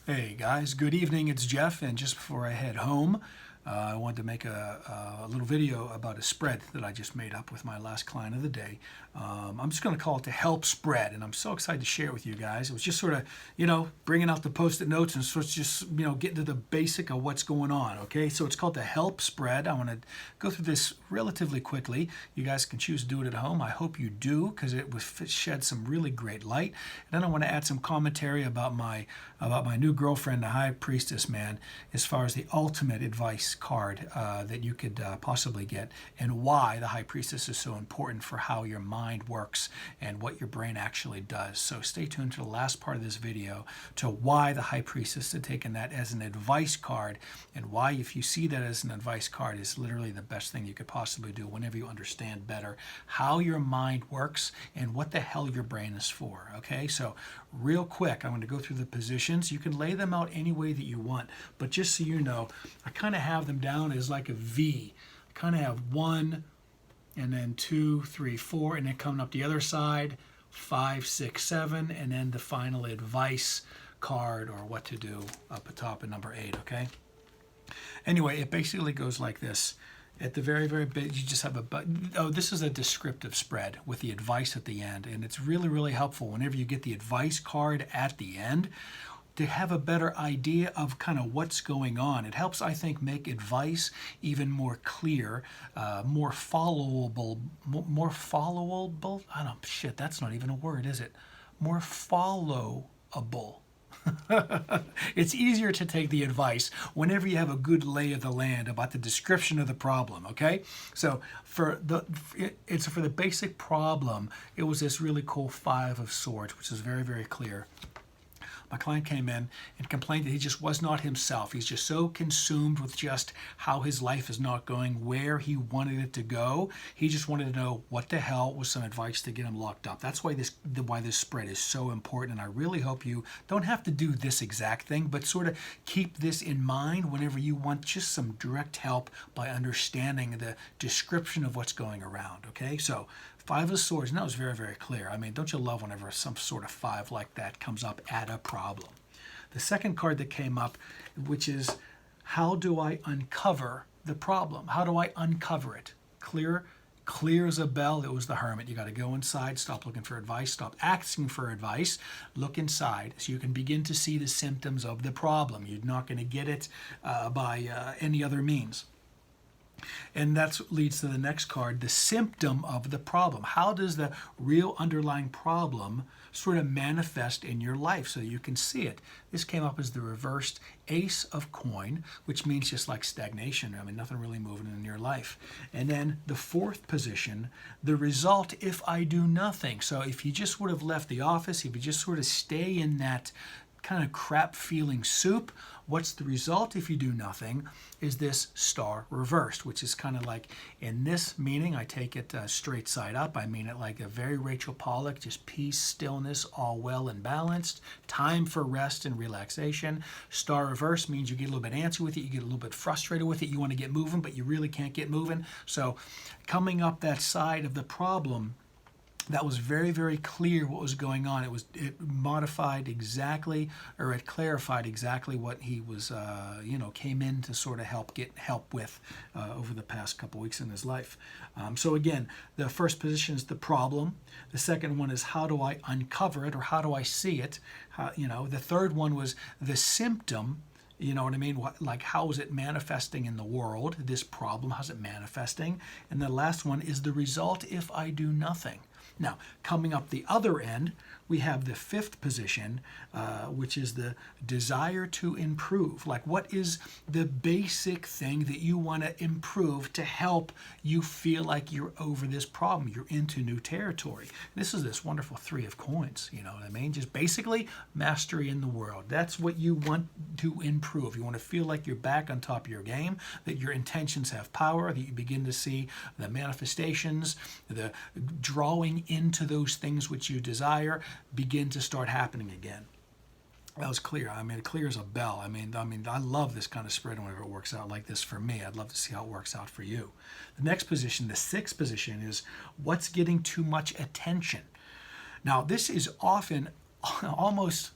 Hey guys, good evening. It's Jeff, and just before I head home, I wanted to make a little video about a spread that I just made up with my last client of the day. I'm just going to call it the help spread, and I'm so excited to share it with you guys. It was just sort of, bringing out the post-it notes and sort of just, getting to the basic of what's going on, okay? So it's called the help spread. I want to go through this relatively quickly. You guys can choose to do it at home. I hope you do, because it would shed some really great light. And then I want to add some commentary about my new girlfriend, the high priestess, man, as far as the ultimate advice card that you could possibly get, and why the high priestess is so important for how your mind works and what your brain actually does. So stay tuned to the last part of this video to why the high priestess has taken that as an advice card, and why, if you see that as an advice card, is literally the best thing you could possibly do whenever you understand better how your mind works and what the hell your brain is for. Okay, so real quick, I'm going to go through the positions. You can lay them out any way that you want, but just so you know, I kind of have them down as like a V. I kind of have 1 and then 2, 3, 4, and then coming up the other side, 5, 6, 7, and then the final advice card, or what to do, up atop at number 8, okay? Anyway, it basically goes like this. At the very, very big, you just have a button. Oh, this is a descriptive spread with the advice at the end, and it's really, really helpful whenever you get the advice card at the end to have a better idea of kind of what's going on. It helps, I think, make advice even more clear, more followable, more followable. I don't, shit, that's not even a word, is it? More followable. It's easier to take the advice whenever you have a good lay of the land about the description of the problem, okay? So for the basic problem, it was this really cool 5 of Swords, which is very, very clear. My client came in and complained that he just was not himself. He's just so consumed with just how his life is not going where he wanted it to go. He just wanted to know what the hell was some advice to get him locked up. That's why this spread is so important, and I really hope you don't have to do this exact thing, but sort of keep this in mind whenever you want just some direct help by understanding the description of what's going around, okay? So 5 of Swords, and that was very, very clear. I mean, don't you love whenever some sort of 5 like that comes up at a problem? The second card that came up, which is, how do I uncover the problem? How do I uncover it? Clear as a bell. It was the Hermit. You got to go inside, stop looking for advice, stop asking for advice, look inside so you can begin to see the symptoms of the problem. You're not going to get it by any other means. And that leads to the next card, the symptom of the problem. How does the real underlying problem sort of manifest in your life so you can see it? This came up as the reversed Ace of Coin, which means just like stagnation. I mean, nothing really moving in your life. And then the 4th position, the result if I do nothing. So if you just would have left the office, if you just sort of stay in that kind of crap feeling soup, what's the result if you do nothing is this Star reversed, which is kind of like, in this meaning, I take it straight side up. I mean it like a very Rachel Pollack, just peace, stillness, all well and balanced, time for rest and relaxation. Star reverse means you get a little bit antsy with it, you get a little bit frustrated with it, you want to get moving, but you really can't get moving. So coming up that side of the problem, that was very, very clear what was going on. It modified exactly, or it clarified exactly what he was, came in to sort of get help with over the past couple weeks in his life. So again, the first position is the problem. The second one is, how do I uncover it, or how do I see it? The third one was the symptom. You know what I mean? How is it manifesting in the world? This problem, how's it manifesting? And the last one is the result if I do nothing. Now, coming up the other end, we have the 5th position, which is the desire to improve. Like, what is the basic thing that you want to improve to help you feel like you're over this problem, you're into new territory? This is this wonderful 3 of Coins, you know what I mean? Just basically mastery in the world. That's what you want to improve. You want to feel like you're back on top of your game, that your intentions have power, that you begin to see the manifestations, the drawing into those things which you desire begin to start happening again. That was clear. I mean, clear as a bell. I mean, I love this kind of spread whenever it works out like this for me. I'd love to see how it works out for you. The next position, the 6th position, is what's getting too much attention. Now, this is often almost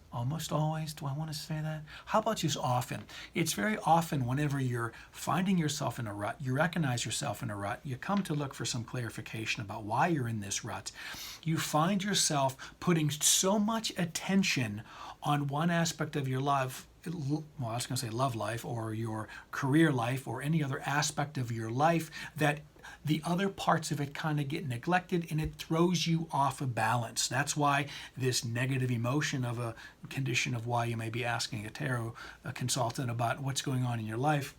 always, do I want to say that? How about just often? It's very often whenever you're finding yourself in a rut, you recognize yourself in a rut, you come to look for some clarification about why you're in this rut. You find yourself putting so much attention on one aspect of your life, well, I was going to say love life or your career life or any other aspect of your life, that the other parts of it kind of get neglected and it throws you off of balance. That's why this negative emotion of a condition of why you may be asking a tarot consultant about what's going on in your life,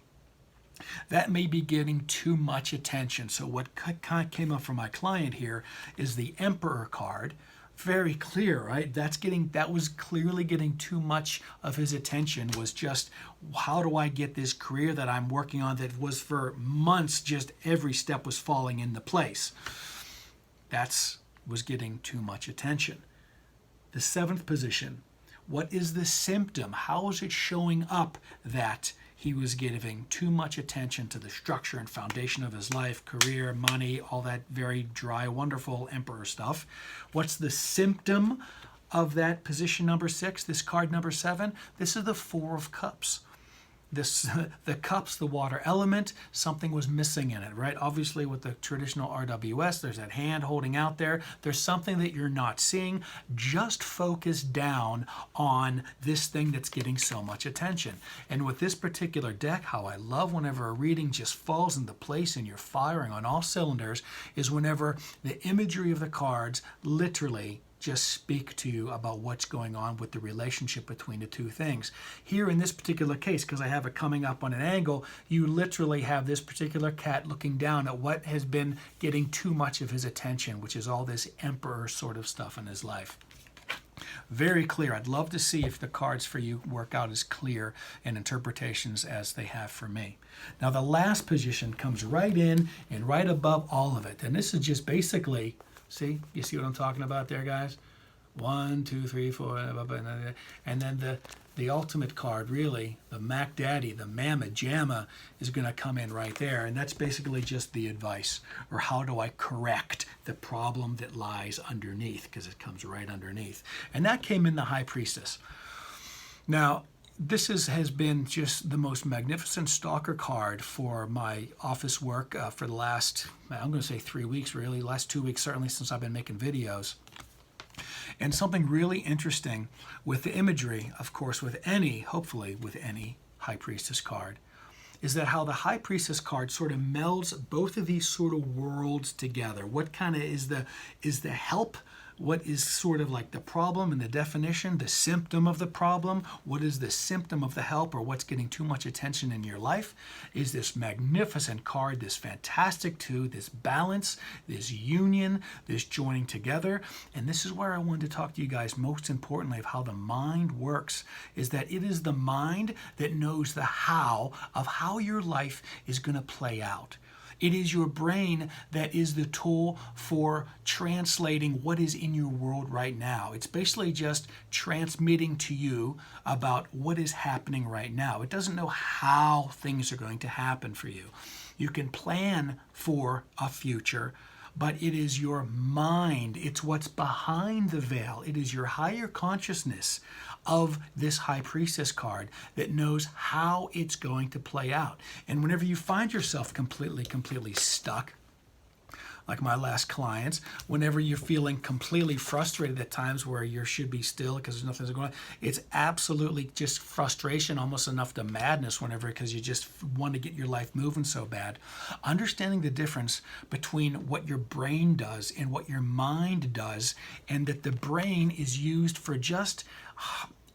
that may be getting too much attention. So what kind of came up for my client here is the Emperor card. Very clear, right? That was clearly getting too much of his attention, was just, how do I get this career that I'm working on that was for months, just every step was falling into place. That was getting too much attention. The seventh position, what is the symptom? How is it showing up that he was giving too much attention to the structure and foundation of his life, career, money, all that very dry, wonderful Emperor stuff? What's the symptom of that position number 6, this card number 7? This is the 4 of Cups. The cups, the water element, something was missing in it, right? Obviously with the traditional RWS, there's that hand holding out there. There's something that you're not seeing. Just focus down on this thing that's getting so much attention. And with this particular deck, how I love whenever a reading just falls into place and you're firing on all cylinders is whenever the imagery of the cards literally just speak to you about what's going on with the relationship between the two things. Here in this particular case, because I have it coming up on an angle, you literally have this particular cat looking down at what has been getting too much of his attention, which is all this Emperor sort of stuff in his life. Very clear. I'd love to see if the cards for you work out as clear in interpretations as they have for me. Now the last position comes right in and right above all of it. And this is just basically, see, you see what I'm talking about there, guys? 1, 2, 3, 4, and then the ultimate card, really, the Mac Daddy, the Mamma Jamma, is going to come in right there. And that's basically just the advice, or how do I correct the problem that lies underneath, because it comes right underneath. And that came in the High Priestess. Now, this has been just the most magnificent stalker card for my office work for the last, I'm going to say 3 weeks, really, last 2 weeks, certainly since I've been making videos. And something really interesting with the imagery, of course, hopefully with any High Priestess card, is that how the High Priestess card sort of melds both of these sort of worlds together. What kind of is the help? What is sort of like the problem and the definition, the symptom of the problem? What is the symptom of the help, or what's getting too much attention in your life? Is this magnificent card, this fantastic two, this balance, this union, this joining together. And this is where I wanted to talk to you guys most importantly of how the mind works, is that it is the mind that knows the how of how your life is going to play out. It is your brain that is the tool for translating what is in your world right now. It's basically just transmitting to you about what is happening right now. It doesn't know how things are going to happen for you. You can plan for a future, but it is your mind. It's what's behind the veil. It is your higher consciousness of this High Priestess card that knows how it's going to play out. And whenever you find yourself completely stuck, like my last clients, whenever you're feeling completely frustrated at times where you should be still because there's nothing going on, it's absolutely just frustration, almost enough to madness whenever, because you just want to get your life moving so bad. Understanding the difference between what your brain does and what your mind does, and that the brain is used for just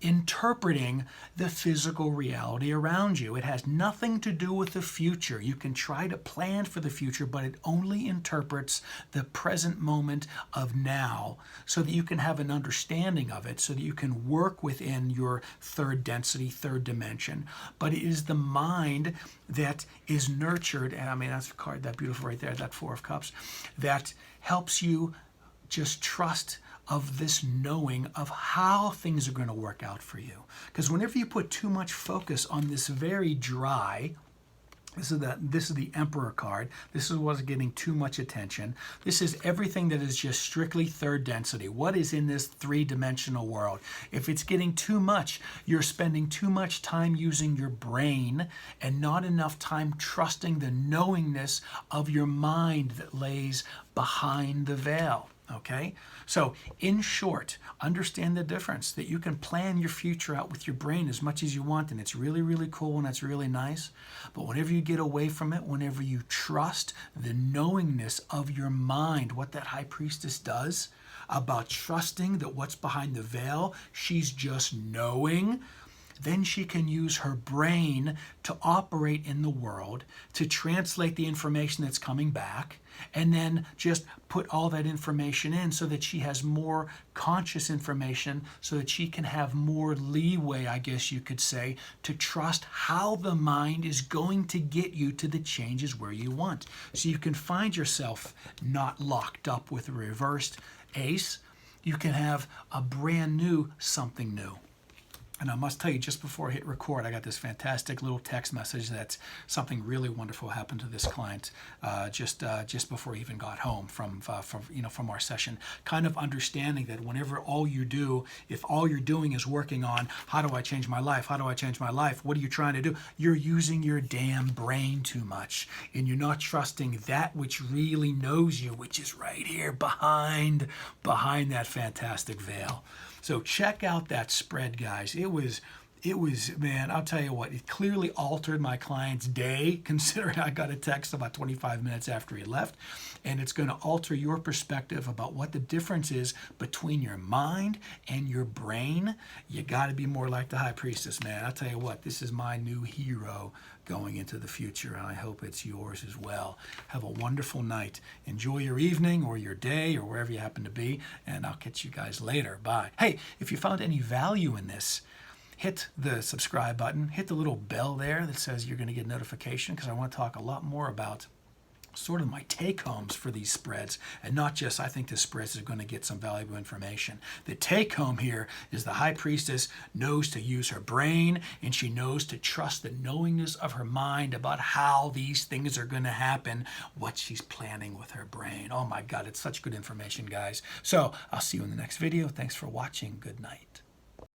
interpreting the physical reality around you. It has nothing to do with the future. You can try to plan for the future, but it only interprets the present moment of now so that you can have an understanding of it, so that you can work within your third density, third dimension. But it is the mind that is nurtured, and I mean, that's the card, that beautiful right there, that 4 of Cups, that helps you just trust of this knowing of how things are going to work out for you. Because whenever you put too much focus on this very dry, This is the Emperor card. This is what's getting too much attention. This is everything that is just strictly third density. What is in this three-dimensional world? If it's getting too much, you're spending too much time using your brain and not enough time trusting the knowingness of your mind that lays behind the veil. Okay? So, in short, understand the difference that you can plan your future out with your brain as much as you want, and it's really, really cool and it's really nice. But whenever you get away from it, whenever you trust the knowingness of your mind, what that high priestess does about trusting that what's behind the veil, she's just knowing. Then she can use her brain to operate in the world, to translate the information that's coming back, and then just put all that information in so that she has more conscious information, so that she can have more leeway, I guess you could say, to trust how the mind is going to get you to the changes where you want. So you can find yourself not locked up with a reversed ace. You can have a brand new something new. And I must tell you, just before I hit record, I got this fantastic little text message that something really wonderful happened to this client just before he even got home from our session. Kind of understanding that whenever all you do, if all you're doing is working on how do I change my life, how do I change my life, what are you trying to do? You're using your damn brain too much, and you're not trusting that which really knows you, which is right here behind that fantastic veil. So check out that spread, guys. It was, man, I'll tell you what, it clearly altered my client's day, considering I got a text about 25 minutes after he left. And it's going to alter your perspective about what the difference is between your mind and your brain. You got to be more like the high priestess, man. I'll tell you what, this is my new hero going into the future, and I hope it's yours as well. Have a wonderful night. Enjoy your evening or your day or wherever you happen to be, and I'll catch you guys later. Bye. Hey, if you found any value in this, hit the subscribe button, hit the little bell there that says you're going to get notification, because I want to talk a lot more about sort of my take-homes for these spreads, and not just I think this spreads is going to get some valuable information. The take-home here is the high priestess knows to use her brain, and she knows to trust the knowingness of her mind about how these things are going to happen, what she's planning with her brain. Oh my God, it's such good information, guys. So I'll see you in the next video. Thanks for watching. Good night.